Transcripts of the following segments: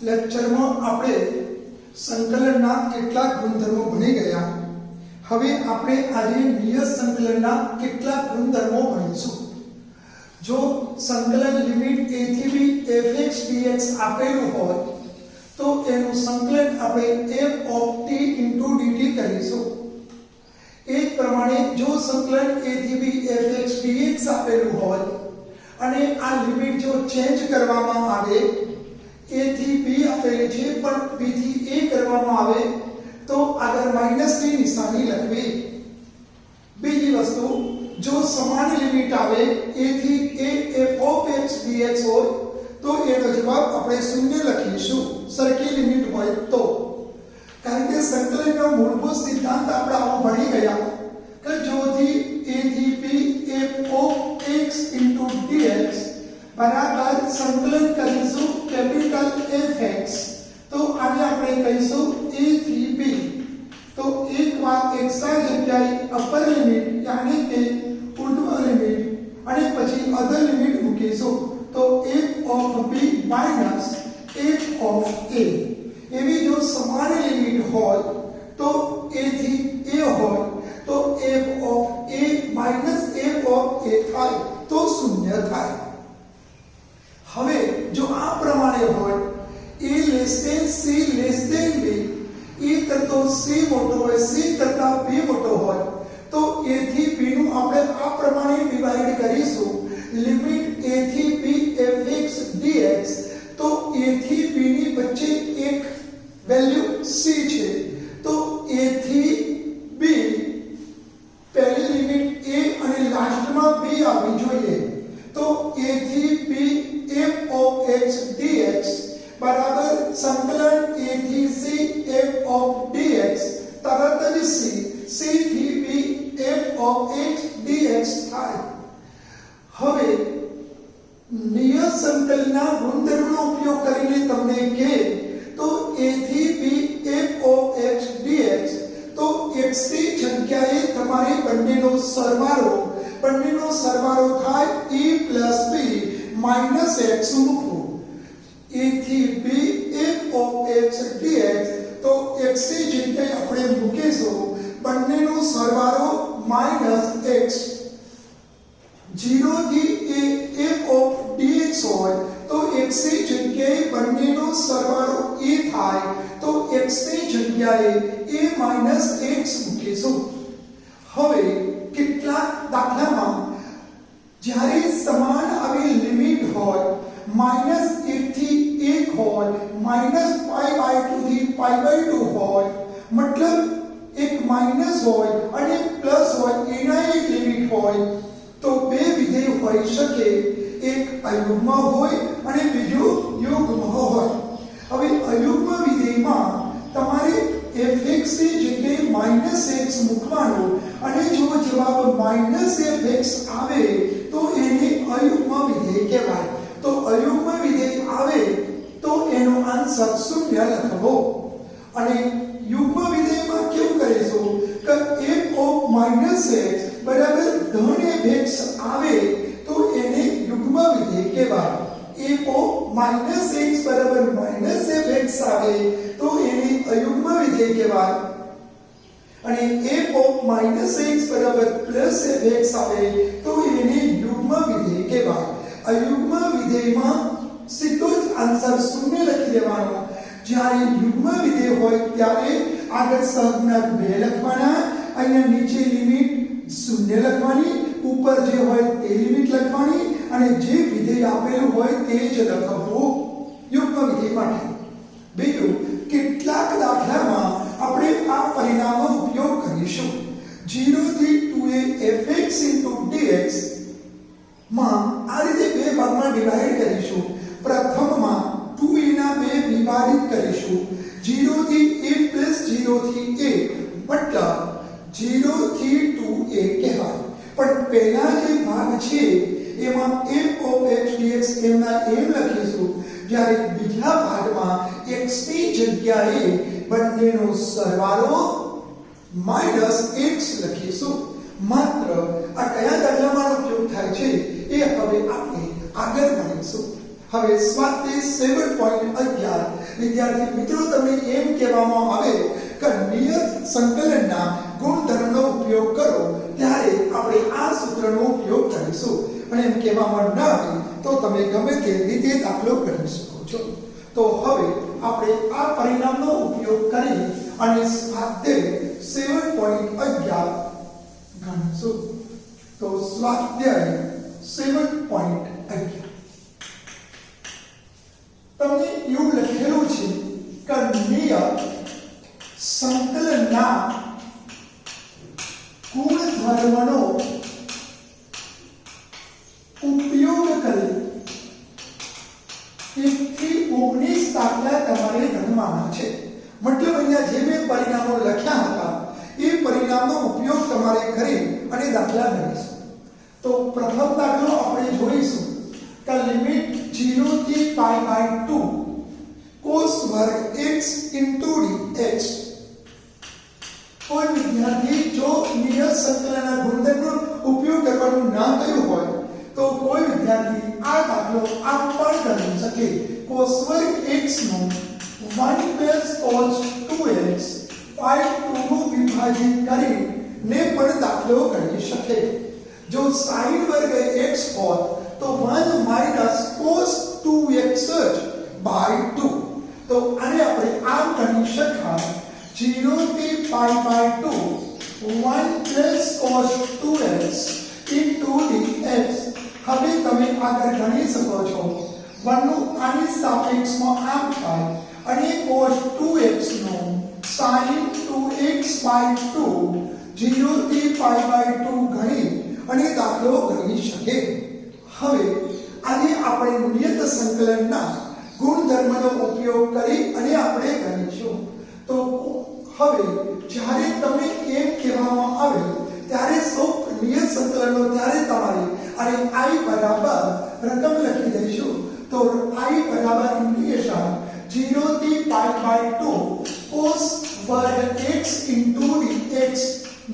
લેક્ચરમાં આપણે સંકલનના કેટલાક ગુણધર્મો ભણી ગયા. હવે આપણે આજે નિયત સંકલનના કેટલાક ગુણધર્મો ભણીશું. જો સંકલન લિમિટ a થી b fx dx આપેલું હોય તો એનું સંકલન આપણે f of t into dt કરીશું. એ જ પ્રમાણે જો સંકલન a થી b fx dx આપેલું હોય અને આ લિમિટ જો ચેન્જ કરવામાં આવે, a થી b આપેલી છે પણ b થી a કરવામાં આવે તો આગળ માઈનસ ની નિશાની લખવી. બીજી વસ્તુ, જો સમાન લિમિટ આવે a થી a f of x dx હોય તો એનો જવાબ આપણે શૂન્ય લખીશું, સરખી લિમિટ હોય તો. કારણ કે સંકલનનો મૂળભૂત સિદ્ધાંત આપણે આવો ભણી ગયા કે જો થી a થી b f of x dx બરાબર સંકલન કરીશું કેપિટલ fx તો આને આપણે કહીશું a થી b. તો એકવાર x ના જગ્યાએ અપર લિમિટ યાની કે ઉર્ધ્વ લિમિટ અને પછી અધર લિમિટ મૂકીશું તો f of b minus f of a. એવી જો સમાન લિમિટ હોય તો a થી a હોય તો f of a minus f of a થાય તો શૂન્ય થાય. હવે જો આ પ્રમાણે હોય a less than c less than b, a કરતો c મોટો હોય c કરતા b મોટો હોય તો a થી b નું આપણે આ પ્રમાણે ડિવાઇડ કરીશું. લિમિટ a થી b fx dx તો a થી b ની વચ્ચે એક વેલ્યુ c છે તો a થી b પહેલી લિમિટ a અને લાસ્ટમાં b આવવી જોઈએ તો a થી b f of x dx બરાબર સંકલન a થી c f of dx તરત જ c થી b f of x dx થાય. હવે નિયત સંકલનના ગુણધર્મનો ઉપયોગ કરીને તમને કહે તો a થી b f of x dx તો x ની જગ્યાએ તમારે બંનેનો સરવાળો થાય e plus b minus x મૂકવું. a થી b f of x dx તો x ની જગ્યાએ આપણે મૂકીશું બંનેનો સરવાળો minus x. 0 થી a f of dx હોય તો x ની જગ્યાએ બંનેનો સરવાળો a થાય તો x ની જગ્યાએ a minus x મૂકીશું. હવે કેટલાક દાખલામાં જ્યારે સમાન આવી લિમિટ હોય -1 થી 1 હોય -π/2 થી π/2 હોય મતલબ એક માઈનસ હોય અને પ્લસ હોય એના એક લિમિટ હોય તો બે વિધેય હોઈ શકે, એક અયુગ્મ હોય અને બીજું યુગ્મ હોય. હવે અયુગ્મ વિધેયમાં તમારે fx ની જગ્યાએ -x મૂકવાનું અને જો જવાબ -fx આવે તો એને અયુગ્મ વિધેય કહેવાય. તો અયુગ્મ વિધેય આવે તો એનો આન્સર શૂન્ય લખવો. અને યુગ્મ વિધેયમાં કેવું કરીશું કે f of -x બરાબર ધન fx આવે તો એને યુગ્મ વિધેય કહેવાય. f of -x બરાબર -fx આવે તો એને અયુગ્મ વિધેય કહેવાય. અને f of -x બરાબર +fx આવે તો એને યુગ્મ વિધેય કહેવાય. અયુગ્મ વિધેયમાં સીધો જ આન્સર શૂન્ય લખી દેવાનો. જ્યારે યુગ્મ વિધેય હોય ત્યારે આગળ સહગુણક 2 લખવાના, અહીંયા નીચે લિમિટ 0 લખવાની, ઉપર જે હોય તે લિમિટ લખવાની અને જે વિધેય આપેલું હોય તે જ લખવું યુગ્મ વિધેય માટે. બીજું, કેટલાક દાખલામાં આપણે આ પરિણામનો ઉપયોગ કરીશું. 0 થી 2a fx dx માં આ રીતે બે ભાગમાં ડિવાઇડ કરીશું. પ્રથમમાં 2a ના બે વિભાજિત કરીશું. 0 થી a plus 0 થી a મતલબ 0 થી 2a કહેવાય. પણ પહેલા જે ભાગ છે એમાં f of x dx એમના એમ લખીશું, જ્યારે બીજા ભાગમાં x ની જગ્યાએ બંનેનો સરવાળો -x લખીશું. માત્ર આ કયા દાખલામાં ઉપયોગ થાય છે એ હવે આપણે આગળ ભણીશું. હવે સ્વાધ્યાય 7.11 વિદ્યાર્થી મિત્રો તમને એમ કહેવામાં આવે કે નિયત સંકલનના ગુણધર્મનો ઉપયોગ કરો ત્યારે આપણે આ સૂત્રનો ઉપયોગ કરીશું, અને એમ કહેવામાં ન આવે તો તમે ગમે તે રીતે દાખલો કરી શકો છો. તો હવે આપણે આ પરિણામનો ઉપયોગ કરી અને સ્વાધ્યાય 7.11 ગણીશું. તો સ્વાધ્યાય 7.11 તમને એવું લખેલું છે કે નિયત સંકલનના ગુણધર્મનો ઉપયોગ કરી 1 થી 19 દાખલા તમારે ગણવાના છે. મતલબ અહીંયા જે બે પરિણામો લખ્યા હતા એ પરિણામનો ઉપયોગ તમારે કરી અને દાખલા ગણીશું. તો પ્રથમ દાખલો આપણે જોઈશું કે લિમિટ 0 થી π/2 cos વર્ગ x dx. કોઈ વિદ્યાર્થી જો નિયત સંકલનના ગુણધર્મનો ઉપયોગ કરવાનું ના કહ્યું હોય તો કોઈ વિદ્યાર્થી આ દાખલો આમ પણ ગણી શકે. cos વર્ગ x no 1 cos 2x by 2 નું વિભાજિત કરીને પણ દાખલો ગણી શકે. જો sin વર્ગ x હોત તો 1 cos 2x by 2. તો આને આપણે આમ ગણી શકાય 0 થી π/2 1 cos 2x dx. હવે તમે આગળ ગણી શકો છો 1 નું આની સાપેક્ષમાં આમ થાય અને cos 2x no sin 2x by 2 0 થી π/2 ગણી અને દાખલો ગણી શકે. હવે આજે આપણે નિયત સંકલનના ગુણધર્મનો ઉપયોગ કરી અને આપણે ગણીશું. તો હવે જ્યારે તમે એમ કહેવામાં આવે ત્યારે સૌ નિયત સંકલનનો ત્યારે તમારે અને i બરાબર રકમ લખી દઈશું. તો i બરાબર ઇન્ટિગ્રેશન 0 થી π/2 cos વર્ગ x dx.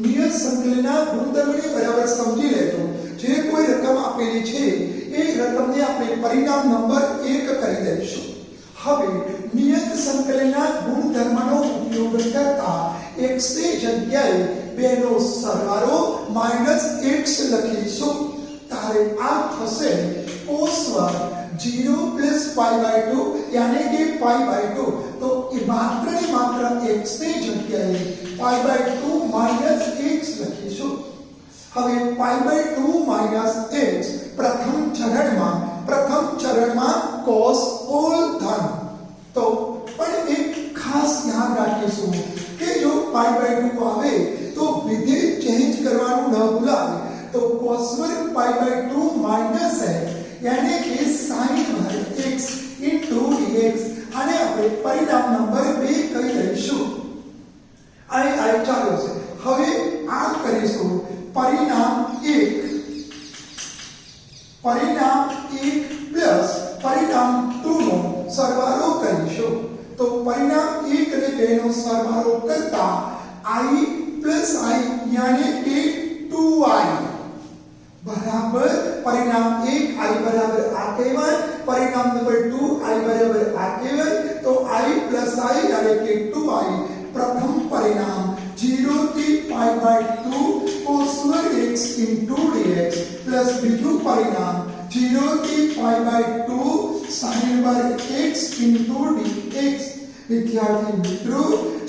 નિયત સંકલનના ગુણધર્મને બરાબર સમજી લેજો. જે કોઈ રકમ આપેલી છે એ રકમને આપણે પરિણામ નંબર 1 કરી દઈશું. હવે નિયત સંકલનના ગુણધર્મનો ઉપયોગ કરતા x ની જગ્યાએ 2 નો સરવાળો -x લખીશું. ત્યારે આ થશે cos વર્ગ 0 π/2 यानी कि π/2. तो ये मात्र ने मात्र x ની જગ્યાએ π/2 x લખીશું. હવે π/2 x પ્રથમ ચરણમાં cos ઓલ ધન. તો પણ એક ખાસ ધ્યાન રાખીશું કે જો π/2 આવે તો વિધેય ચેન્જ કરવાનું ન ભૂલાય. તો cos વર્ગ π/2 x यानी कि sin वर्ग x dx. આને આપણે પરિણામ નંબર 2 કહી દઈશું. આ ચાલો છે. હવે આ કરીશું પરિણામ 1 પ્લસ પરિણામ 2 નો સરવાળો કરીશું. તો પરિણામ 1 અને 2 નો સરવાળો કરતા i પ્લસ i यानी कि 2i बराबर परिणाम 1 i बराबर आ कहेवाय. परिणाम नंबर 2 i बराबर आ कहेवाय. तो i प्लस i यानी कि 2i. प्रथम परिणाम 0 થી π/2 cos वर्ग x dx प्लस બીજું પરિણામ 0 થી π/2 sin वर्ग x dx. વિદ્યાર્થી મિત્રો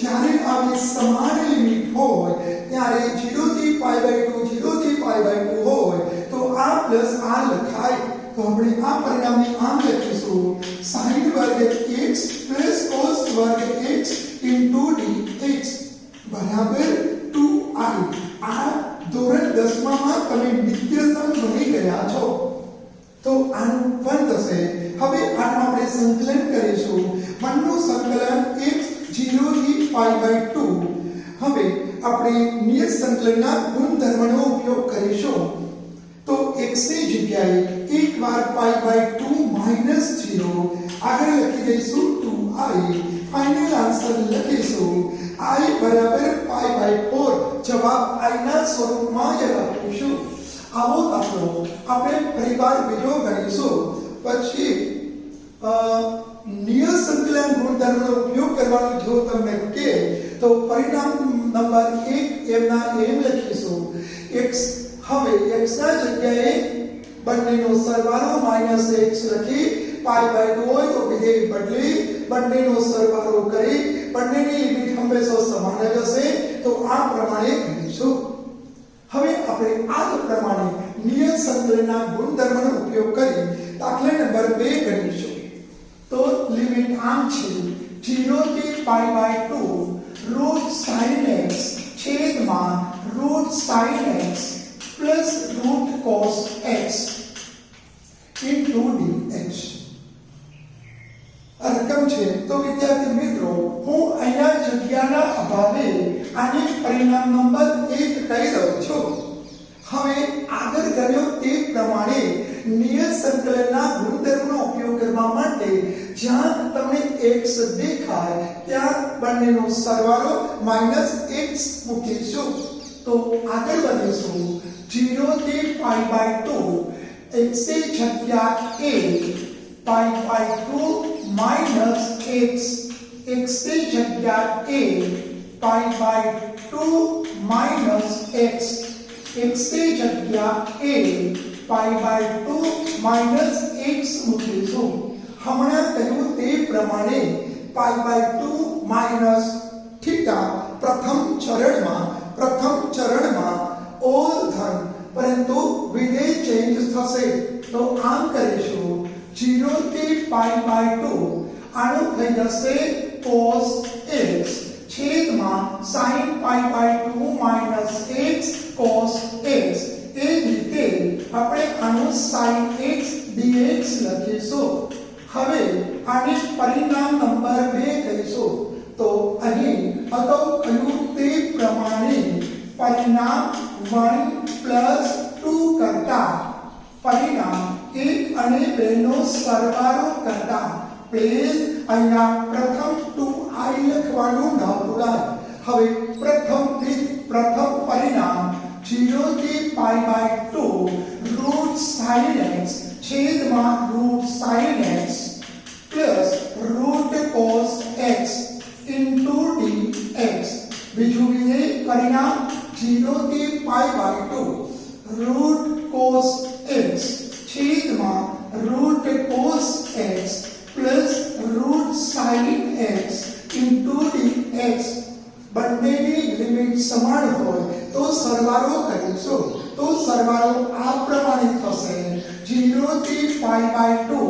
જ્યારે આવી સમાન લિમિટ હોય ત્યારે 0 થી π/2 હોય તો આ પ્લસ આ લખાય. તો આપણે આ પરિણામને આમ લખીશું sin વર્ગ x cos વર્ગ x dx બરાબર 2i. આ ધોરણ 10 માં તમે નિત્યસમ ભણી ગયા છો. તો આનું 1 થશે. હવે આનું આપણે સંકલન કરીશું. 1 નું સંકલન x 0 થી π/2. હવે આપણે નિયત સંકલનના ગુણધર્મનો ઉપયોગ કરીશું. તો x ની જગ્યાએ એકવાર π/2 -0 આગળ લખી દઈશું 2i. ફાઇનલ આન્સર લખીશું i બરાબર π/4. જવાબ i ના સ્વરૂપમાં જ લખીશું. આવો દાખલો આપણે ફરીવાર બીજો ગણીશું. પછી નિયત સંકલન ગુણધર્મનો ઉપયોગ કરવાનો જો તમને કહે તો પરિણામ નંબર 1 એમના એમ લખીશું x હવે x ના જગ્યાએ બંનેનો સરવાળો -x લખી π/2 હોય તો વિધેય બદલી બંનેનો સરવાળો કરી બંનેની લિમિટ હંમેશા સમાન જ હશે તો આ પ્રમાણે કરીશું હવે આપણે આ જ પ્રમાણે નિયત સંકલનના ગુણધર્મનો ઉપયોગ કરી દાખલા નંબર 2 કરીશું તો લિમિટ આમ છે 0 થી π/2 રૂટ sin x છેદમાં root sin x plus root cos x into dx આ રકમ છે તો વિદ્યાર્થી મિત્રો હું અહીંયા જગ્યાના અભાવે આને પરિણામ નંબર 1 કહી રહ્યો છું હવે આગળ કર્યો તે પ્રમાણે નિયત સંકલનના ગુણધર્મનો ઉપયોગ કરવા માટે જ્યાં તમને x દેખાય ત્યાં બંનેનો સરવાળો -x મૂકીશું તો આગળ વધીશું 0 થી π/2 x ની જગ્યા a π/2 minus x x की जगह a π/2 minus x x की जगह a π/2 minus x મૂકીશું હમણાં કહ્યું તે પ્રમાણે π/2 minus θ પ્રથમ ચરણમાં ઓલ ધન પરંતુ વિધેય ચેન્જ થશે તો આમ કરીશું 0 થી π/2 આનો થઈ જશે cos x છેદમાં sin π/2 minus x cos x એ રીતે આપણે આનું sin x dx લખીશું હવે આને પરિણામ નંબર 2 કહીશું તો અહીં અગાઉ કહ્યું તે પ્રમાણે પરિણામ 1 2 કરતા પરિણામ 1 અને 2 નો સરવાળો કરતા પ્લીઝ અહીંયા પ્રથમ 2i લખવાનું ન ભૂલાય હવે પ્રથમ પરિણામ 0 થી π/2 રૂટ sin x છેદમાં root sin x plus root cos x into dx બીજું વિધેય પરિણામ 0 થી π/2 રૂટ cos x छेदमा root cos x plus root sin x into dx બંનેની લિમિટ સમાન હોય તો સરવાળો કરીશું તો સરવાળો આ પ્રમાણે થશે 0 થી π/2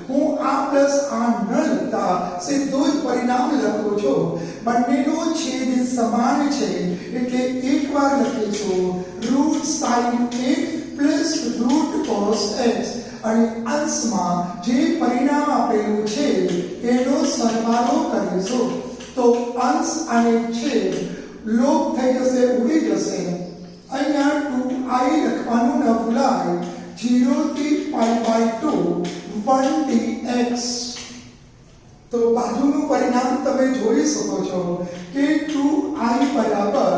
હું આ પ્લસ આ ન લખતા સીધું જ પરિણામ લખું છું બંનેનો છેદ સમાન છે એટલે એકવાર લખીશું root sin x plus root cos x અને અંશમાં જે પરિણામ આપેલું છે એનો સરવાળો કરીશું તો અંશ અને છેદ લોપ થઈ જશે ઉડી જશે અહીંયા 2i લખવાનું ન ભૂલાય 0 થી π/2 1dx તો બાજુનું પરિણામ તમે જોઈ શકો છો કે 2i બરાબર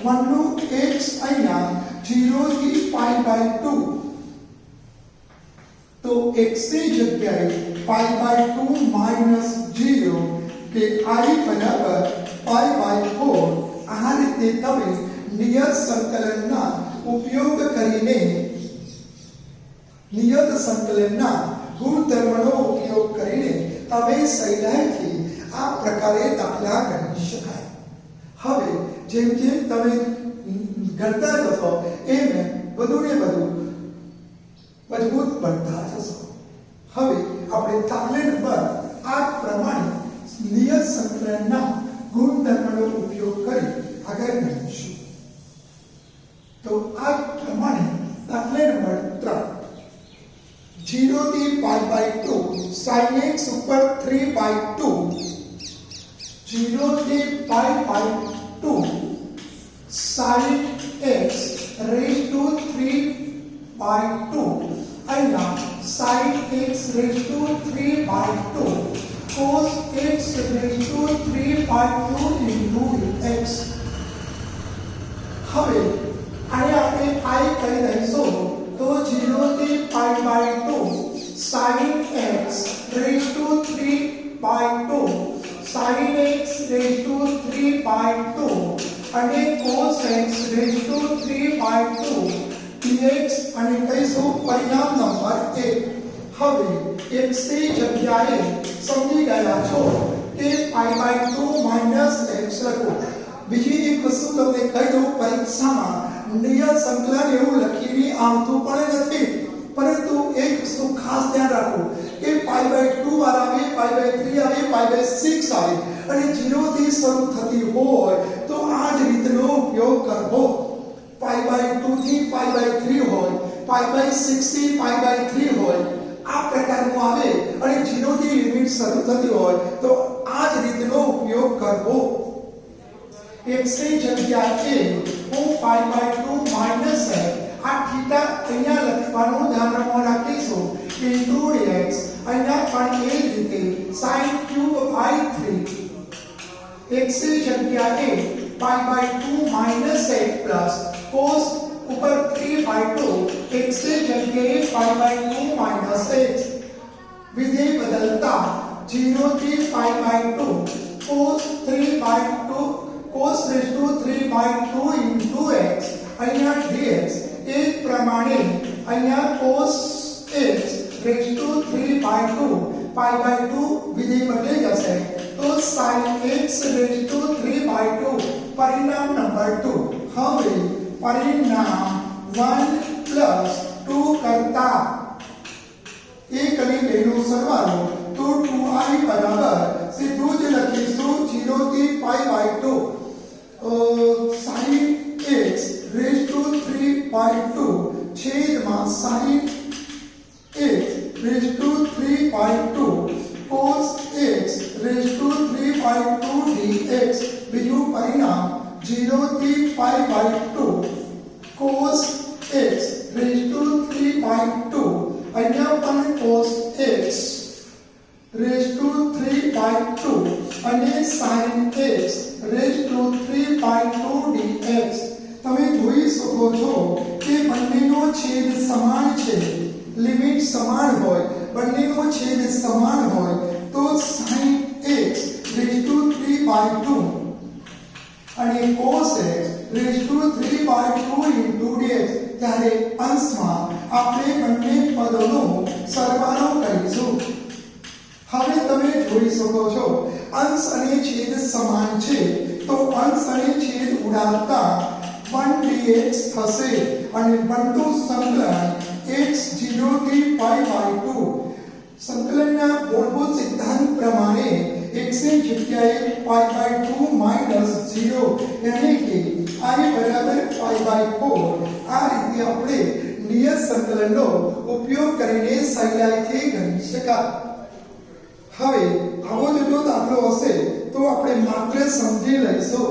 1 નું x અહીંયા 0 થી π/2 तो x की जगह π/2 minus 0 के i बराबर π/4 આ રીતે તમે નિયત સંકલનના ઉપયોગ કરીને નિયત સંકલનના ગુણધર્મનો ઉપયોગ કરીને તમે સહેલાઈથી આ પ્રકારે દાખલા ગણી શકાય હવે જેમ જેમ તમે ગણતા જશો એમ વધુને વધુ મજબૂત બનતા જશો હવે આપણે દાખલા નંબર 8 પ્રમાણે નિયત સંકલનના ગુણધર્મનો ઉપયોગ કરી આગળ વધીશું તો આ પ્રમાણે દાખલા નંબર 3 0 થી π/2 sin x ઉપર 3/2 0 થી π/2 sin x raised to 3/2 અહીંયા sin x raised to 3/2 cos x raised to 3/2 into x હવે આને આપણે i કહી દઈશું તો 0 થી π/2 sin x raised to 3 3/2 dx અને કહીશું પરિણામ નંબર 1. હવે x ની જગ્યાએ સમજી ગયા છો કે π/2 - x લખો. બીજી એક વસ્તુ તમને કહી દઉં, પરીક્ષામાં નિયત સંકલન એવું લખીને આવતું પણ નથી, પરંતુ એક વસ્તુ ખાસ ધ્યાન રાખો કે π/2 વાર આવે, π/3 આવે, π/6 આવે અને 0 થી શરૂ થતી હોય તો આ જ રીતનો ઉપયોગ કરવો. π/2 થી π/3 હોય, π/6 થી π/3 હોય, આ પ્રકારનું આવે અને 0 થી લિમિટ શરૂ થતી હોય તો આ જ રીતનો ઉપયોગ કરવો. x ની જગ્યાએ હું π/2 માઈનસ આ થીટા અહીંયા લખવાનું ધ્યાનમાં રાખીશું ઇન્ટુ dx, અહીંયા પણ એ જ રીતે sin3 x ની જગ્યાએ π/2 - x પ્લસ cos ઉપર 3/2 x ની જગ્યાએ π/2 - x વિધેય બદલતા 0 થી π/2 cos 3/2 cos raised to 3/2 into x અહીંયા dx એ પ્રમાણે અહીંયા cos x raised to 3/2 π/2 વિધેય બદલી જશે તો sin x raised to 3/2 પરિણામ નંબર 2. હવે પરિણામ 1 + 2 કરતા 1 અને 2 નો સરવાળો તો 2i બરાબર સીધું જ લખીશું 0 થી π/2 sin x raised to 3/2 છેદમાં sin x raised to 3/2 cos x raised to 3/2 dx. બીજું પરિણામ 0 થી π/2 cos x raised to 3/2 અહીંયા પણ cos x raised to 3/2 અને sin x raised to 3/2 dx. તમે જોઈ શકો છો કે બંનેનો છેદ સમાન છે, લિમિટ સમાન હોય, બંનેનો છેદ સમાન હોય તો sin x raised to 3/2 અને cos x raised to 3/2 into dx. ત્યારે અંશમાં આપણે બંને પદોનો સરવાળો કરીશું. હવે તમે જોઈ શકો છો અંશ અને છેદ સમાન છે તો અંશ અને છેદ ઉડાડતા 1dx થશે અને બંનેનું સંકલન x 0 થી π/2. સંકલનના મૂળભૂત સિદ્ધાંત પ્રમાણે x ની જગ્યાએ π/2 - 0 એટલે કે i બરાબર π/4. આ રીતે આપણે નિયત સંકલનનો ઉપયોગ કરીને સહેલાઈથી ગણી શકાય. હવે આવો જો દાખલો હશે તો આપણે માત્ર સમજી લઈશું.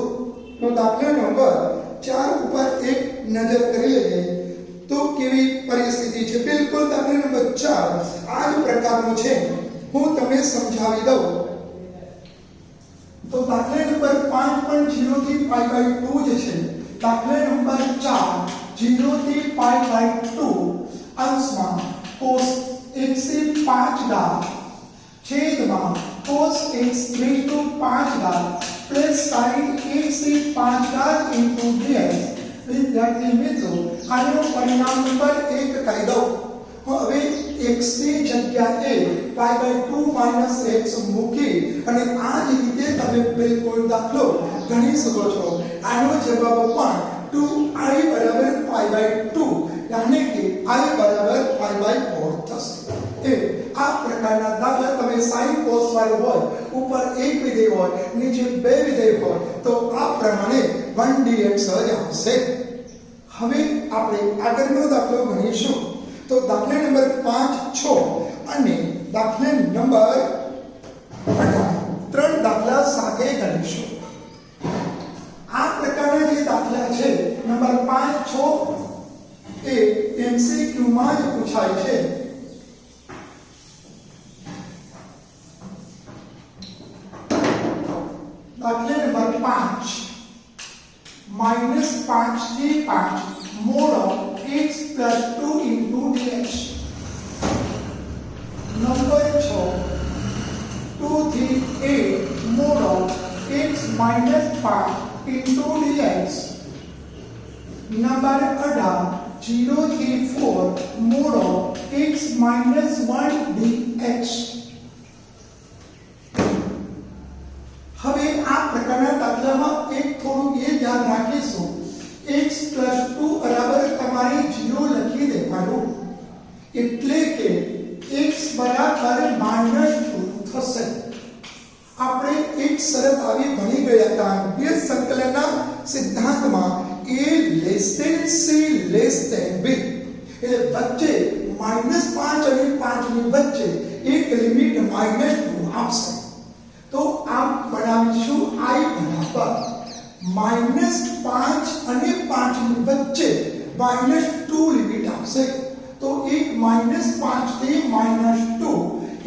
તો દાખલા નંબર 4 ઉપર એક નજર કરી લઈએ તો કેવી પરિસ્થિતિ છે. બિલકુલ દાખલા નંબર 4 આ જ પ્રકારનો છે, હું તમને સમજાવી દઉં. તો દાખલા નંબર 5 પણ 0 થી π/2 જ છે. દાખલા નંબર 4 0 થી π/2 અંશમાં cos x થી 5 છેદમાં cos x raised to 5 plus sin x થી 5 into dx. વિદ્યાર્થી મિત્રો આનો પરિણામ નંબર 1 કહી દઉં. હવે x ની જગ્યાએ π/2 - x મૂકી અને આ જ રીતે તમે બિલકુલ દાખલો ગણી શકો છો. આનો જવાબ પણ 2i બરાબર π/2 यानी कि i बराबर π/4 થશે. આ પ્રકારના દાખલા તમે sin cos વાળો હોય, ઉપર એક વિધેય હોય, નીચે બે વિધેય હોય તો આ પ્રમાણે 1dx જ આવશે. હવે આપણે આગળનો દાખલો ગણીશું. તો દાખલા નંબર 5 6 અને દાખલા નંબર 18 ત્રણ દાખલા સાથે ગણીશું. આ પ્રકારના જે દાખલા છે નંબર 5 6 એ MCQ માં જ પૂછાય છે. દાખલા નંબર 5 -5 થી 5 mod of x plus 2 into dx. Number 6 2 થી 8 mod of x minus 5 into dx. Number 18 0 થી 4 mod of x minus 1 dx. હવે આ પ્રકારના દાખલામાં એક થોડું એ ધ્યાન રાખીશું, x + 2 બરાબર તમારે 0 લખી દેવાનું, એટલે કે x બરાબર -2 થશે. આપણે એક શરત આવી ભણી ગયા હતા અંકીય સંકલનના સિદ્ધાંતમાં, a less than c less than b, એટલે વચ્ચે -5 અને 5 ની વચ્ચે એક લિમિટ -2 આવશે. તો આમ બનાવીશું i બરાબર -5 અને 5 ની વચ્ચે -2 લિમિટ આવશે. તો એક -5 થી -2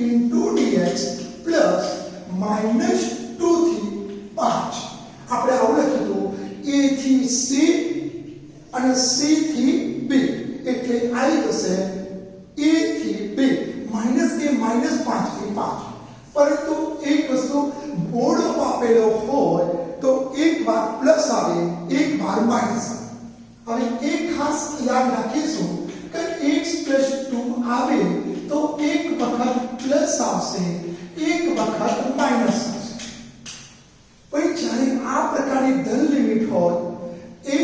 into dx પ્લસ -2 થી 5. આપણે આવું લખ્યું a થી c અને c થી b, એટલે i થશે a થી b માઈનસ કે -5 થી 5. પરંતુ એક વસ્તુ મોડ ઓફ આપેલો હોય તો એક વાર પ્લસ આવે, એક વાર માઈનસ આવે. હવે એક ખાસ યાદ રાખીશું કે x + 2 આવે તો એક વખત પ્લસ આવશે, એક વખત માઈનસ આવશે. પણ જ્યારે આ પ્રકારની ધન લિમિટ હોય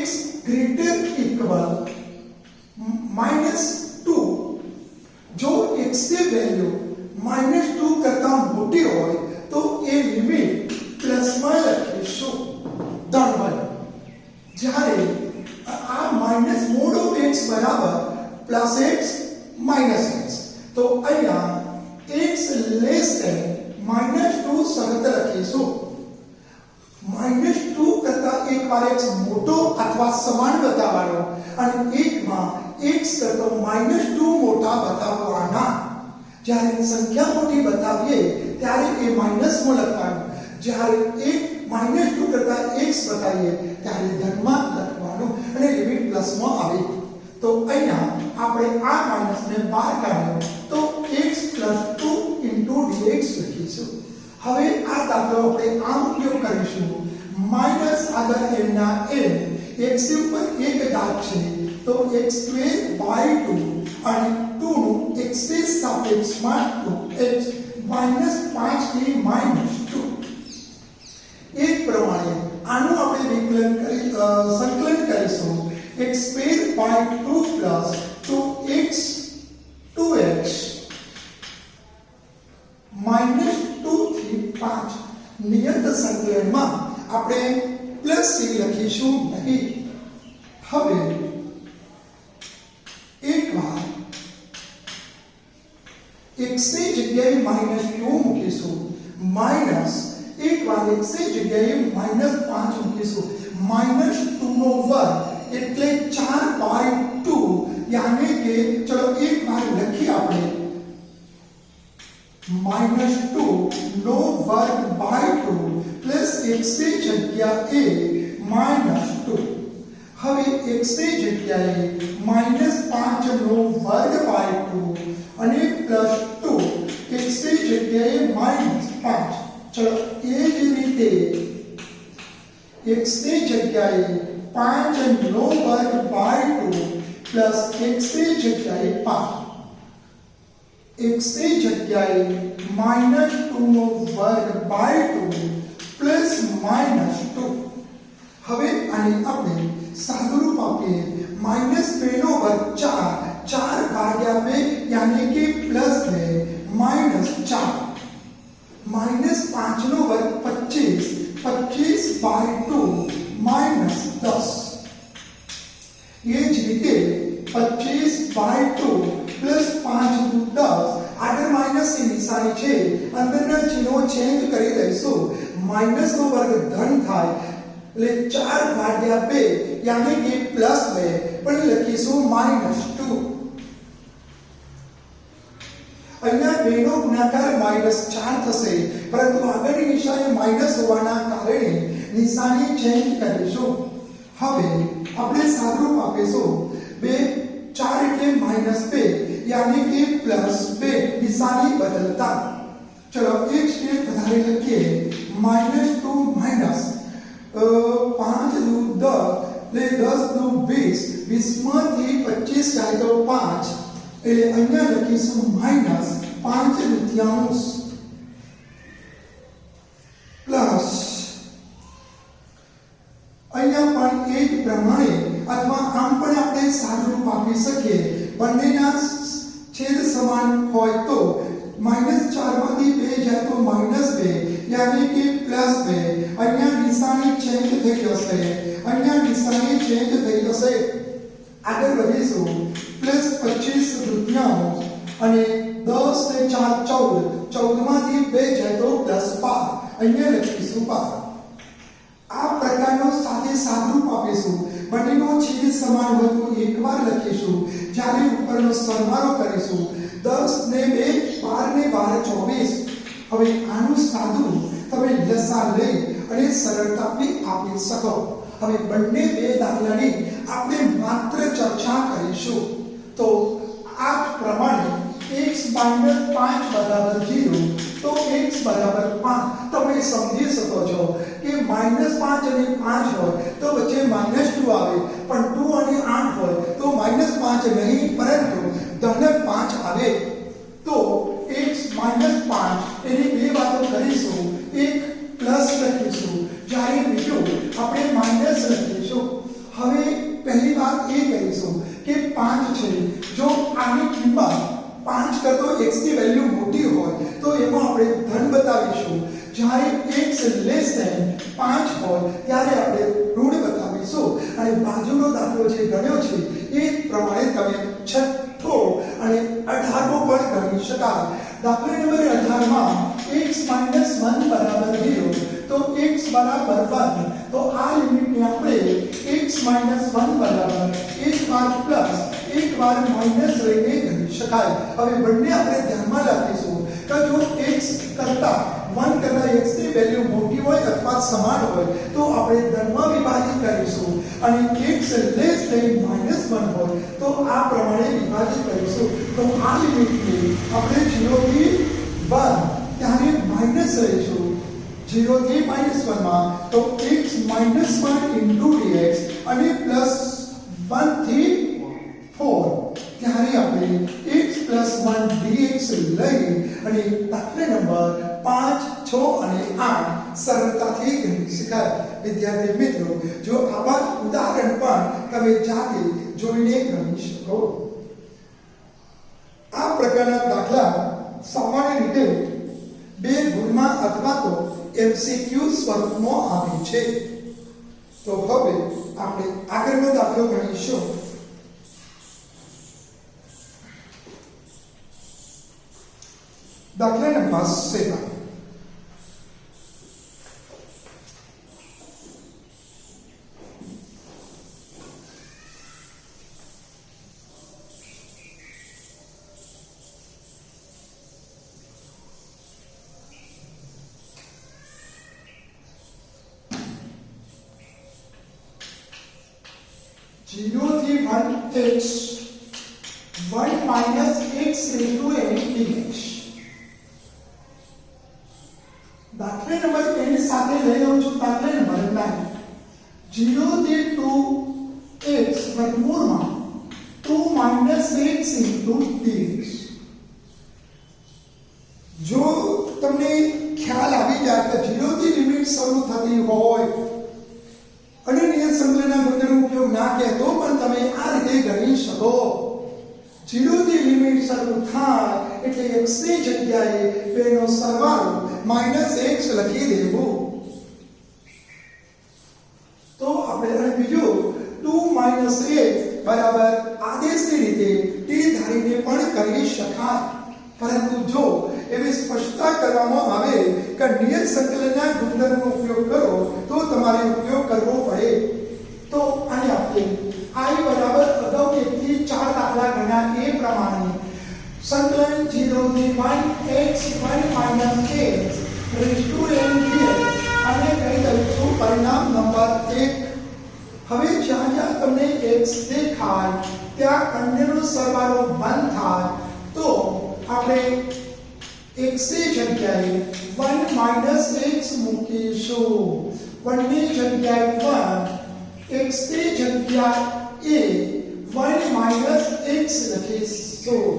x greater equal -2, જો x ની વેલ્યુ -2 કરતા મોટી હોય તો એ લિમિટ પ્લસમાં લખીશું, ધનમાં. જ્યારે આ માઈનસ મોડ ઓફ x બરાબર +x -x, તો અહીંયા x લેસ ધેન -2 શરત લખીશું. -2 કરતા એક વાર x મોટો અથવા સમાન બતાવવાનો અને એકમાં x કરતા -2 મોટા બતાવવાના. જ્યારે સંખ્યા મોટી બતાવીએ ત્યારે એ માઈનસમાં લખવાનું, જ્યારે એક -2 કરતા x બતાવીએ ત્યારે ધનમાં લખવાનું અને લિમિટ પ્લસમાં આવે. તો અહીંયા આપણે આ માઈનસને બહાર કાઢ્યો તો x + 2 dx લખીશું. હવે આ દાખલો આપણે આમ ઉપયોગ કરીશું, માઈનસ આગળ n ના n, x ઉપર એક ઘાત છે તો x²/2 અને 2 નું x ની સાપેક્ષમાં 2x -5 થી -2. એક પ્રમાણે આનું આપણે વિકલન કરી સંકલન કરીશું, x²/2 2x 2x -2 થી 5. નિયત સંકલનમાં આપણે +c લખીશું નહીં. હવે એકવાર x ની જગ્યાએ -2 મૂકીશું, માઈનસ એકવાર x ની જગ્યાએ -5 મૂકીશું, -2 નો વર્ગ એટલે 4/2, યાની કે ચલો એક વાર લખી આપણે -2 નો વર્ગ /2 પ્લસ x ની જગ્યાએ -2. હવે x ની જગ્યાએ -5 નો વર્ગ /2 અને +2, x ની જગ્યાએ -5. ચલો એ જ રીતે x ની જગ્યાએ 5 નો વર્ગ /2 પ્લસ x ની જગ્યાએ 5, x ની જગ્યાએ -2 નો વર્ગ /2 પ્લસ -2. હવે આને આપણે સાદુરૂપ આપીએ, -2 નો વર્ગ 4/2 યાની કે +2 -4, -5 નો વર્ગ 25/2 -10. એ જ રીતે 25/2 પ્લસ 5 × 10, આગળ માઈનસની નિશાની છે, અંદરના ચિહ્નો ચેન્જ કરી દઈશું, માઈનસ નો વર્ગ ધન થાય એટલે 4/2 યાની કે +2, પણ લખીશું -2. અહીંયા 2 નો ગુણાકાર -4 થશે, પરંતુ આગળની નિશાની માઈનસ હોવાના કારણે નિશાની ચેન્જ કરીશું. હવે આપણે સાદુરૂપ આપીશું, 4 એટલે -2 यानी कि +2 निशानी बदलता. चलो एक स्टेप વધારે લખીએ, -2 -5 × 10 એટલે 10 દુ 20, 20 માંથી 25 જાય તો 5, એટલે અહીંયા લખીશું માઈનસ 5/5 પ્લસ અહીંયા પણ એ જ પ્રમાણે અથવા આમ પણ આપણે સાદુરૂપ આપી શકીએ, બંનેના છેદ સમાન હોય તો -4 માંથી 2 જાય તો -2, यानी कि +2. અહીંયા નિશાની ચેન્જ થઈ જશે, અહીંયા નિશાની ચેન્જ થઈ જશે. આગળ વધીશું. +25/5 અને 10 ને 4 14, 14 માંથી 2 જાય તો +12, અહીંયા લખીશું 12. આ પ્રકારનો સાથે સાદુરૂપ આપીશું. બંનેનો છેદ સમાન હોય તો એકવાર લખીશું, જ્યારે ઉપરનો સરવાળો કરીશું. 10 ને 2 12 ને 12 24. હવે આનું સાદુરૂપ તમે લસા લઈ અને સરળતાથી આપી શકો. હવે બંને બે દાખલાની આપણે માત્ર ચર્ચા કરીશું. તો આ પ્રમાણે x - 5 = 0 તો x = 5. તમે સમજી શકો છો કે -5 અને 5 હોય તો વચ્ચે -2 આવે, પણ 2 અને 8 હોય તો -5 નહીં પરંતુ ધન 5 આવે. તો x - 5 એની બે વાતો કરીશું. એક પ્લસ લખીશું, જ્યારે બીજું આપણે માઈનસ લખીશું. હવે પહેલી વાત એ કરીશું કે 5 છે, જો આની કિંમત 5 કરતો x ની વેલ્યુ મોટી હોય તો એમાં આપણે ધન બતાવીશું, જ્યારે x <5 હોય ત્યારે આપણે ઋણ બતાવીશું. અને બાજુનો દાખલો જે ગણ્યો છે એ પ્રમાણે તમે 6 અને 18 પણ ગણી શકાય. દાખલા નંબર 18 માં x - 1 = 0 તો x = 1, તો આ લિમિટને આપણે x - 1 = એક વાર પ્લસ એક વાર માઈનસ લઈને ગણી શકાય. હવે બંને આપણે ધ્યાનમાં રાખીશું કે જો x કરતા 1 કરતા x ની વેલ્યુ મોટી હોય અથવા સમાન હોય તો આપણે ધનમાં વિભાજિત કરીશું, અને x <-1 હોય તો આ પ્રમાણે વિભાજિત કરીશું. તો આ લિમિટને આપણે 0 થી 1 ત્યારે માઈનસ લઈશું. 0 થી -1 માં તો x - 1 dx અને +1 થી 4 ત્યારે આપણે x + 1 dx લઈ અને દાખલા નંબર 5, 6 અને 8 સરળતાથી ગણી શકાય. વિદ્યાર્થી મિત્રો, જો આવા ઉદાહરણ પણ તમે જાતે જોઈને ગણી શકો. આ પ્રકારના દાખલા સામાન્ય રીતે બે ગુણમાં અથવા તો MCQ સ્વરૂપમાં આવે છે. તો હવે આપણે આગળનો દાખલો ગણીશું. દાખલા નંબર 7. થી 1x 1 - x * n dx. દાખલા નંબર એની સાથે લઈ લઉં છું દાખલા નંબર 9. 0 થી 2x વર્ગમૂળમાં 2 - x * dx. જો તમને ખ્યાલ આવી જાય કે 0 થી લિમિટ શરૂ થતી હોય અને નિયત સંકલનના ગુણધર્મનો ઉપયોગ ના કે તો પણ તમે આ રીતે ગણી શકો. 0 થી લિમિટ શરૂ થાય એટલે x ની જગ્યાએ 2 નો સરવાળો -x લખી દેવું. તો આપણે અને બીજું 2 - a બરાબર આદેશની રીતે t ધારીને પણ કરી શકાય. પરંતુ જો એવી સ્પષ્ટતા કરવામાં આવે કે નિયત સંકલનના ગુણધર્મનો ઉપયોગ કરો તો તમારે ઉપયોગ કરવો પડે. તો આને આપણે i બરાબર અગાઉ 1 થી 4 દાખલા ગણ્યા એ પ્રમાણે સંકલન 0 થી 1 x 1 - x n dx અને કહી દઈશું પરિણામ નંબર 1. હવે જ્યાં જ્યાં તમને x દેખાય ત્યાં અન્યનો સરવાળો 1 થાય તો આપણે x ની જગ્યાએ 1 - x મૂકીશું. 1 ની જગ્યાએ 1, x ની જગ્યાએ 1 માઈનસ x લખીશું.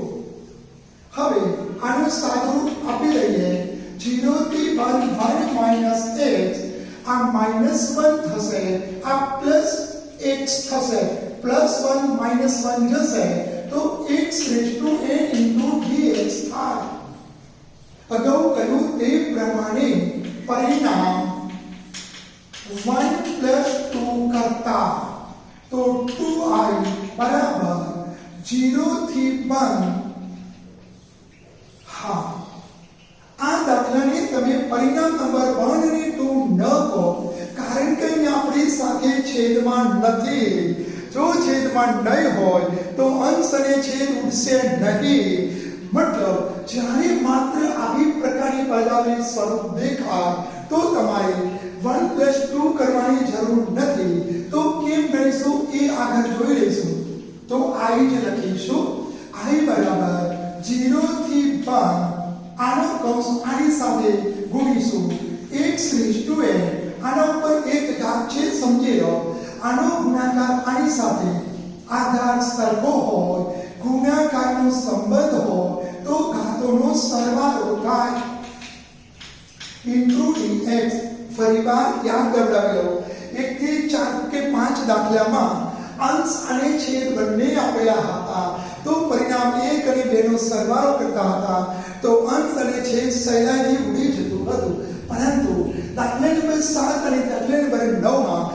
હવે આનું સાદું આપી દઈએ. 0 થી 1 1 માઈનસ x, આ માઈનસ 1 થશે, આ પ્લસ x થશે, પ્લસ 1 માઈનસ 1 જશે તો x raise to n into dx થાય. અગાઉ કહ્યું તે પ્રમાણે પરિણામ 1 પ્લસ 2 કરતા તો 2i બરાબર 0 થી 1. હા, આ દાખલાને તમે પરિણામ નંબર 1 અને 2 ન કહો, કારણ કે અહીં આપણી સાથે છેદમાં નથી. જો છેદમાં નહીં હોય તો અંશ અને છેદ ઉડશે નહીં. મતલબ જ્યારે માત્ર આવી પ્રકારની પદાવલી સ્વરૂપ દેખાય તો તમારે 1 પ્લસ 2 કરવાની જરૂર નથી. તો કેમ કરીશું એ આગળ જોઈ લઈશું. તો i જ લખીશું. i બરાબર 0 થી 1, આનો કૌંસ આની સાથે ગુણીશું, x રેઝ ટુ n. આના ઉપર એક ઘાત છે સમજી લો. આનો ગુણાકાર આની સાથે, આધાર સરખો હોય, ગુણાકારનો સંબંધ હોય તો ઘાતોનો સરવાળો થાય ઇન્ટુ dx. ફરીવાર યાદ કરાવી લો. 1 થી 4 કે 5 દાખલામાં અંશ અને છેદ બંને આપેલા હતા તો પરિણામ 1 અને 2 નો સરવાળો કરતા હતા તો અંશ અને છેદ સહેલાઈથી ઉડી જતું હતું. પરંતુ દાખલા નંબર 7 અને દાખલા નંબર 9 માં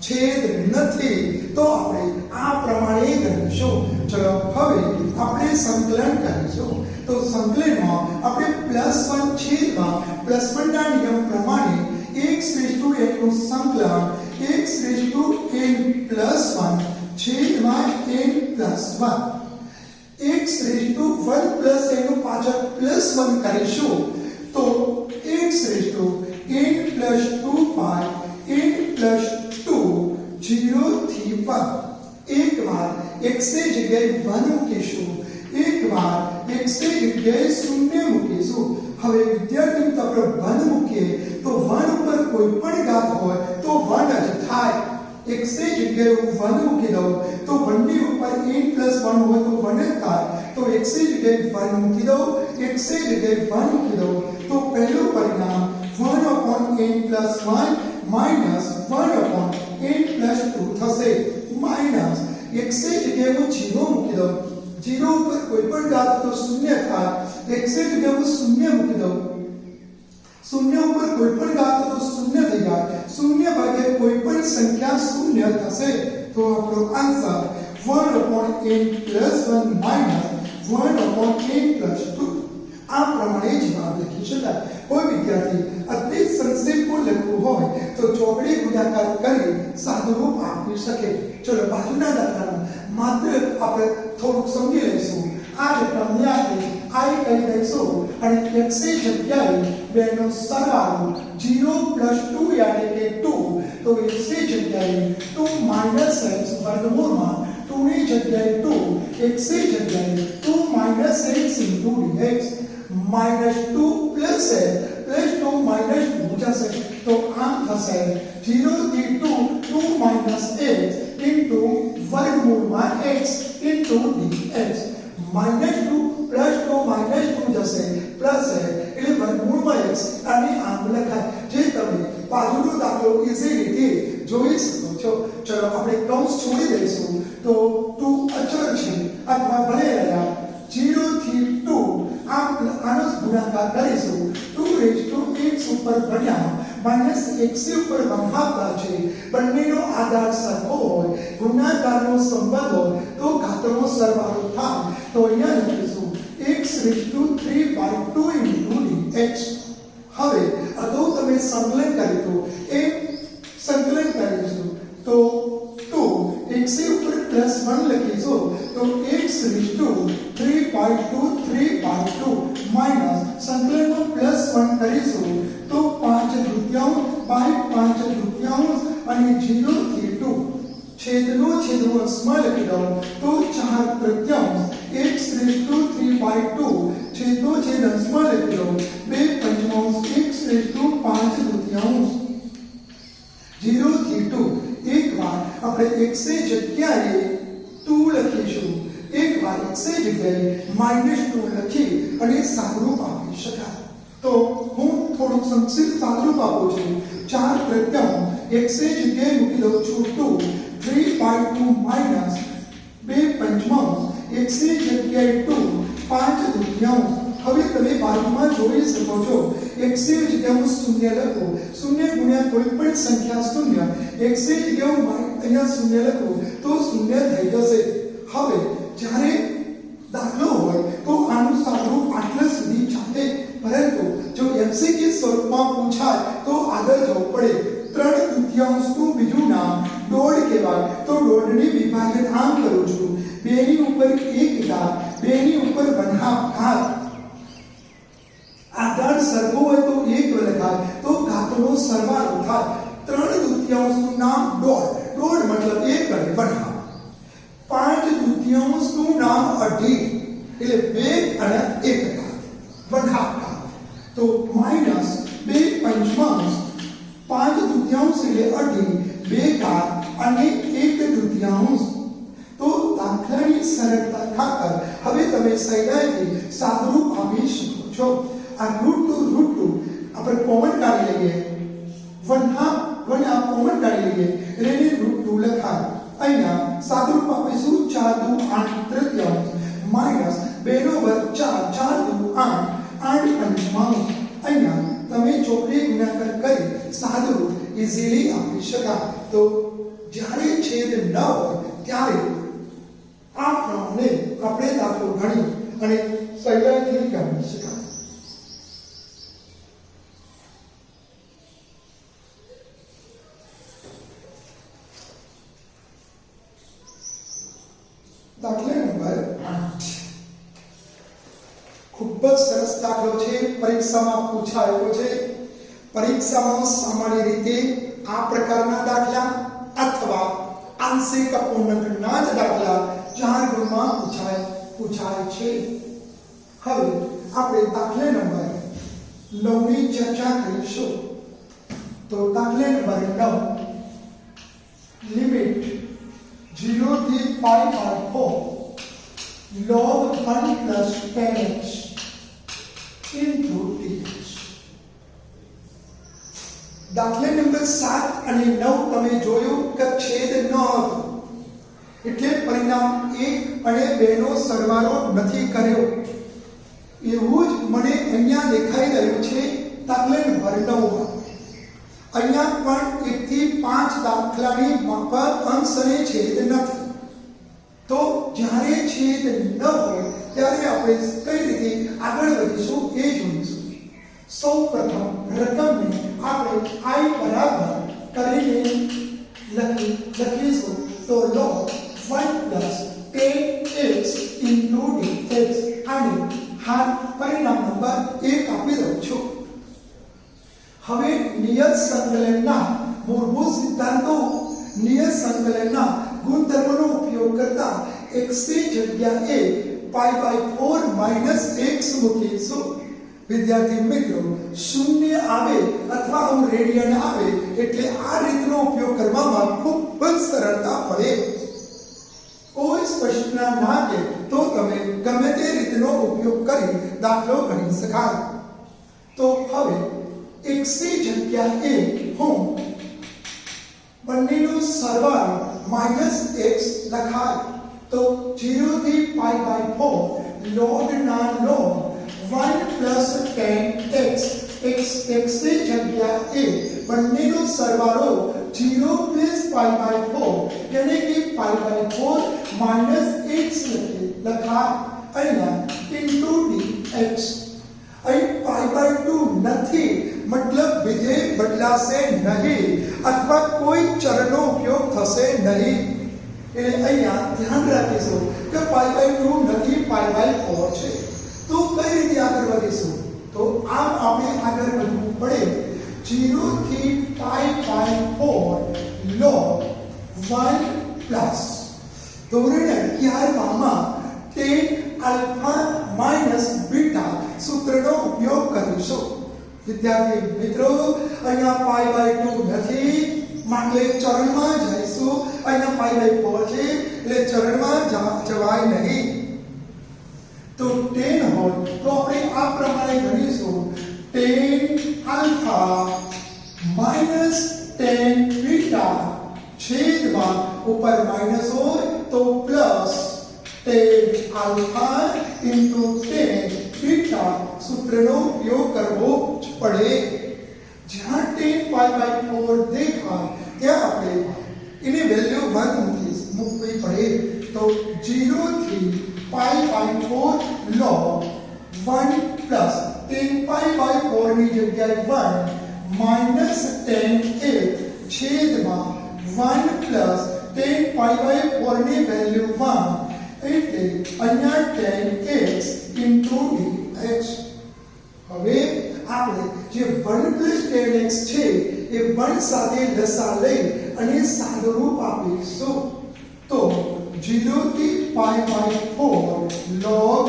છેદ નથી તો આપણે આ પ્રમાણે ગણીશું. ચલો હવે આપણે સંકલન કરીશું. તો સંકલનમાં આપણે +1 છેદમાં +1 ના નિયમ પ્રમાણે x રેઝ ટુ n નું સંકલન x રેઝ ટુ n +1 છેદમાં n +1, x raise to 1 plus n નું પાછળ +1 કરીશું તો x raise to n plus 2 n plus 2 0 થી 1. એકવાર x ની જગ્યાએ 1 મૂકીશું, એકવાર x ની જગ્યાએ 0 મૂકીશું. હવે વિદ્યાર્થી મિત્રો આપણે 1 મૂકીએ તો 1 ઉપર કોઈ પણ ઘાત હોય તો 1 જ થાય. x ની જગ્યાએ હું 1 મૂકી દઉં તો 1 ની ઉપર n પ્લસ 1 હોય તો 1 જ થાય. તો x ની જગ્યાએ 1 મૂકી દઉં, x ની જગ્યાએ 1 મૂકી દઉં તો પહેલું પરિણામ 1/n plus 1 minus 1/n plus 2 થશે. માઈનસ x ની જગ્યાએ હું 0 મૂકી દઉં, 0 ઉપર કોઈ પણ ઘાત તો 0 થાય. x ની જગ્યાએ હું 0 મૂકી દઉં, 0 ઉપર કોઈ પણ ઘાત તો 0 થઈ જાય. 0 ભાગ્યા કોઈ પણ સંખ્યા 0 થશે. તો આપણો answer 1/n plus 1 minus 1/n plus 2. આ પ્રમાણે જવાબ લખી શકાય. કોઈ વિદ્યાર્થી અતિ સંક્ષેપમાં લખવું હોય તો ચોકડી ગુણાકાર કરી સાદું રૂપ આપી શકે. ચલો બાજુના દાખલામાં માત્ર આપણે થોડુંક સમજી લઈશું. આ દાખલાને આપણે i કહી દઈશું અને x ની જગ્યાએ 2 નો સરવાળો 0 પ્લસ 2 યાની કે 2 તો x ની જગ્યાએ 2 માઈનસ x વર્ગમૂળમાં 2 ની જગ્યાએ 2, x ની જગ્યાએ 2 minus x into dx. Minus 2 plus x plus 2 minus 2 જશે તો આમ થશે 0 થી 2 2 માઈનસ x ઇન્ટુ વર્ગમૂળમાં x into dx. Minus 2 plus 2 minus 2 જશે પ્લસ x એટલે વર્ગમૂળમાં x અને આમ લખાય. જે તમે બાજુનો દાખલો ઈઝી રીતે જોઈ શકો છો. ચલો આપણે કૌંસ છોડી દઈશું તો 2 અચળ છે અથવા ભરેલા 0 થી 2 આનો ગુણાકાર કરીશું. 2 રેઝ ટુ x ઉપર ભણ્યા માઈનસ x ઉપર બંધાતા છે. બંનેનો આધાર સરખો હોય, ગુણાકારનો સંબંધ હોય તો ઘાતોનો સરવાળો થાય. તો અહીંયા લખીશું x raise to 3/2 into dx. હવે અગાઉ તમે સંકલન કર્યું એ સંકલન કરીશું તો 2 x ઉપર +1 લખીશું તો x રેઝ ટુ 3/2 માઈનસ સંકલનમાં +1 કરીશું તો 5/5 અને 0 થી 2 છેદનો અંશમાં લખી દઉં તો 4/3 x રેઝ ટુ 3/2 છેદનો છેદ અંશમાં લખી દઉં 2/5 x રેઝ ટુ 5/3 0 થી 2. એકવાર x જગ્યાએ 2 લખીશું, એકવાર x જગ્યાએ -2 લખી અને સાદુરૂપ આપી શકાય. તો હું થોડું સંક્ષિપ્ત સાદુરૂપ આપું છું. 4/3 x જગ્યાએ મૂકી દઉં છું 2, 3/2 માઈનસ 2/5 x જગ્યાએ 2, 5/2. હવે તમે બાજુમાં જોઈ શકો છો x જગ્યાએ શૂન્ય લખો, શૂન્ય ગુણ્યા કોઈ પણ સંખ્યા શૂન્ય, x જગ્યાએ અહીંયા શૂન્ય લખો તો શૂન્ય થઈ જશે. હવે જ્યારે દાખલો હોય તો આનું સાદુરૂપ આટલા સુધી ચાલે, પરંતુ જો એમસીક્યુ સ્વરૂપમાં પૂછાય તો આગળ જવું પડે. 3/4 નું બીજું નામ દોડ કહેવાય. તો દોડની વિભાજન આમ કરું છું, 2 ની ઉપર 1 ઘાત, 2 ની ઉપર 1/2 ઘાત. આધાર સરખો હોય તો 1 લખાય, તો ઘાતનો સરવાળો થાય. 3/4 નું નામ દોડ, દોડ મતલબ 1 અને 1/2. 5/2 નું નામ અઢી, એટલે 2 અને 1 ઘાત, 1/2 ઘાત. તો માઈનસ 2/5, 5/2 એટલે અઢી, 2 ઘાત અને 1/2. તો દાખલાની સરળતા ખાતર હવે તમે સહેલાઈથી સાદુરૂપ આપી શકો છો. આ √2 આપણે કોમન કાઢી લઈએ, 1/2 કોમન કાઢી લઈએ એટલે એને √2 લખાય. અહીંયા સાદુરૂપ આપીશું 4/2 8/3 માઈનસ 2 નો વર્ગ 4, 4/2 8, 8/5. અહીંયા તમે ચોકડી ગુણાકાર કરી સાદુરૂપ ઈઝીલી આપી શકાય. તો જ્યારે છેદ ન હોય ત્યારે આ પ્રમાણે આપણે દાખલો ગણી અને સહેલાઈથી ગણી શકાય. દાખલા નંબર 8 ખૂબ જ સરસ દાખલો છે, પરીક્ષામાં પૂછાયો છે. પરીક્ષામાં સામાન્ય રીતે આ પ્રકારના દાખલા અથવા આંશિક અપૂર્ણાંકના જ દાખલા 4 ગુણમાં પૂછાય છે. હવે આપણે દાખલા નંબર 9 ની ચર્ચા કરીશું. તો દાખલા નંબર 9, લિમિટ 0 થી π/4 log 1 plus 10x into dx. દાખલા નંબર 7 અને 9 તમે જોયું કે છેદ ન હતો, એટલે પરિણામ 1 અને 2 નો સરવાળો નથી કર્યો. એવું જ મને અહીંયા દેખાઈ રહ્યું છે દાખલા નંબર 9. અહીંયા પણ 1 થી 5 દાખલાની પર અંશ અને છેદ નથી. તો જ્યારે છેદ ન હોય ત્યારે આપણે કઈ રીતે આગળ વધીશું એ જોઈશું. સૌપ્રથમ રકમને આપણે i બરાબર કરીને લખીશું. તો log 1 plus 10x into dx. અને હાલ પરિણામ નંબર 1 આપી દઉં છું. હવે નિયત સંકલનના મૂળભૂત સિદ્ધાંતો, નિયત સંકલનના ગુણધર્મોનો ઉપયોગ કરતા x ની જગ્યાએ π/4 - x મૂકીશું. વિદ્યાર્થી મિત્રો, શૂન્ય આવે અથવા રેડિયન આવે એટલે આ રીતનો ઉપયોગ કરવામાં ખૂબ જ સરળતા પડે. કોઈ સ્પષ્ટતા ના કે તો તમે ગમે તે રીતનો ઉપયોગ કરી દાખલો ગણી શકાય. તો હવે x ની જગ્યાએ હું બંનેનો સરવાળો -x લખાય. તો 0 થી π/4 log ના log 1 plus 10x. x ની જગ્યાએ બંનેનો સરવાળો 0 plus π/4 એટલે કે π/4 - x લખાય. અહીંયા into dx. અહીં π/2 નથી, મતલબ વિધેય બદલાશે નહીં અથવા કોઈ ચરનો ઉપયોગ થશે નહીં. એટલે અહીંયા ધ્યાન રાખીશું કે π/2 નથી, π/4 છે. તો કઈ રીતે આગળ વધીશું? તો આમ આપણે આગળ વધવું પડે. 0 થી π/4 log 1 plus ધોરણ 11 માં 10 alpha minus beta સૂત્રનો ઉપયોગ કરીશું. વિદ્યાર્થી મિત્રો, અહીંયા π/2 નથી, માટે ચરણમાં જઈશું. અહીંયા પાઈ બાય 4 છે એટલે ચરણમાં જવાય નહીં. તો 10 હોય તો આપણે આ પ્રમાણે ગણીશું 10 આલ્ફા માઇનસ 10 બીટા છેદમાં ઉપર માઇનસ હોય તો પ્લસ 10 આલ્ફા ઇન્ટુ 10 બીટા સૂત્રનો ઉપયોગ કરવો જ પડે. જ્યાં 10 પાઈ બાય 4 દેખાય ત્યાં આપણે એની વેલ્યુ 1 મૂકવી પડે. તો 0 થી pi by 4 log 1 plus 10 pi by 4 ની જગ્યાએ 1 માઇનસ 10 છેદમાં 1 પ્લસ 10 પાઈ બાય 4 ની વેલ્યુ 1 એટલે અહીંયા 10x ઇન્ટુ dx. હવે આપણે જે 1 પ્લસ 10x છે એ 1 સાથે લસા લઈ અને સાદુરૂપ આપીશું. તો 0 થી pi by 4 log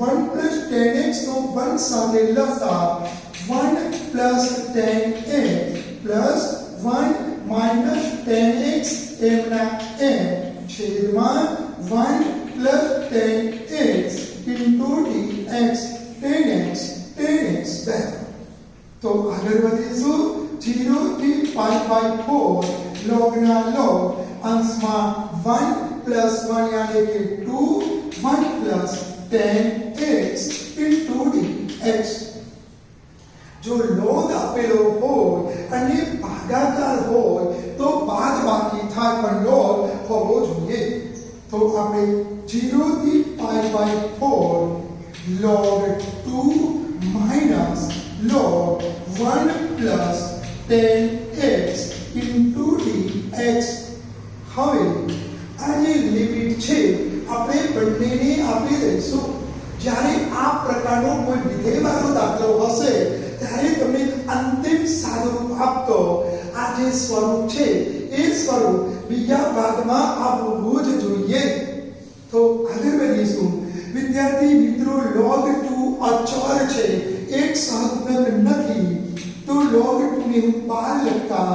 1 plus 10x નો 1 સાથે લસા 1 plus 10x plus 1 minus 10x એમના એમ છેદમાં 1 plus 10x into dx 10x તો આગળ વધીશું. 0 થી પાઈ બાય 4 log ના log અંશમાં 1 પ્લસ 1 યાनी કે 2 1 પ્લસ 10x ઇન્ટુ dx. જો log આપેલો હોય અને ભાગાકાર હોય તો બાદબાકી થાય પણ log હોવો જોઈએ. તો આપણે 0 થી pi by 4 log 2 minus log 1 plus 10x into dx. હવે આ જે લિમિટ છે આપણે બંનેને આપી દઈશું. જ્યારે આ પ્રકારનો કોઈ વિધેયવાળો દાખલો હશે ત્યારે તમને અંતિમ સાદુરૂપ આપતો આ જે સ્વરૂપ છે એ સ્વરૂપ બીજા ભાગમાં આવવું જ જોઈએ. તો આગળ વધીશું. વિદ્યાર્થી મિત્રો log 2 અચળ છે, એક સહગુણક નથી. તો log 2 ને હું બહાર લખતા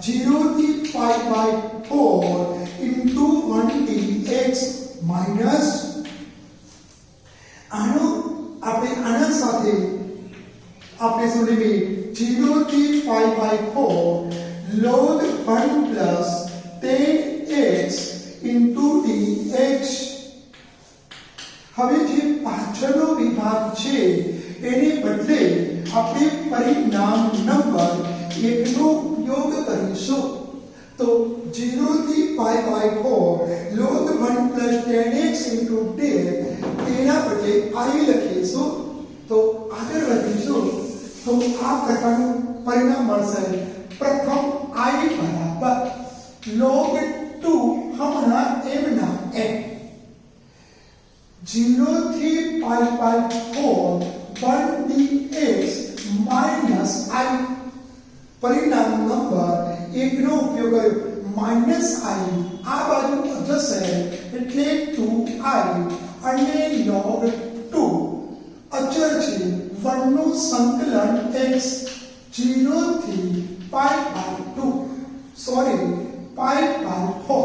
0 થી pi by 4 into 1 dx minus આપણે આના સાથે આપણે શું લિમિટ 0 થી pi by 4 log 1 plus 10x into dx. હવે જે પાછળનો વિભાગ છે એને બદલે આપણે પરિણામ નંબર 1 નો ઉપયોગ કરીશું. તો 0 થી pi by 4 log 1 plus 10x into dx તેના બદલે i લખીશું. તો આગળ વધીશું તો આ પ્રકારનું પરિણામ મળશે. પ્રથમ i બરાબર log 2 હમણાં એમના એમ 0 થી pi by 4 1 dx minus i પરિણામ નંબર 1 નો ઉપયોગ કર્યો માઇનસ i આ બાજુ જશે એટલે 2i અને log 2 અચળ છે 1 નું સંકલન x 0 થી પાઈ બાય 2 પાઈ બાય 4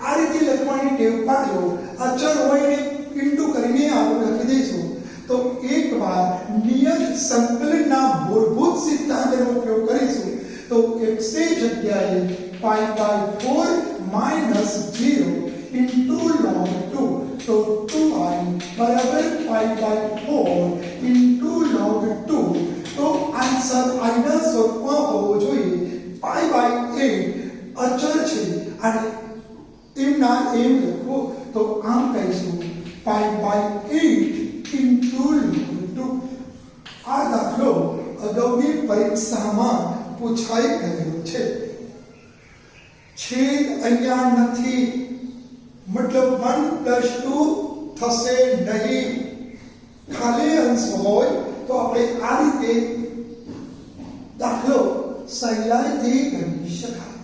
આ રીતે લખવાની ટેવ પાડો. અચળ હોય ને ઇન્ટુ કરીને આવું લખી દઈશું. તો એકવાર નિયત સંકલનના મૂળભૂત સિદ્ધાંતનો ઉપયોગ કરીશું. તો x ની જગ્યાએ pi by 4 minus 0 into log 2 તો 2i બરાબર પાઈ બાય 4 ઇન્ટુ log 2. તો આન્સર i ના સ્વરૂપમાં હોવો જોઈએ. પાઈ બાય 8 અચળ છે અને એમના એમ લખો. તો આમ કહીશું પાઈ બાય 8 ઇન્ટુ log 2. આ દાખલો અગાઉની પરીક્ષામાં પૂછાઈ ગયો છે. છેદ અહીંયા નથી મતલબ 1 પ્લસ 2 થશે નહીં. ખાલી અંશ હોય તો આપણે આ રીતે દાખલો સહેલાઈથી ગણી શકાય.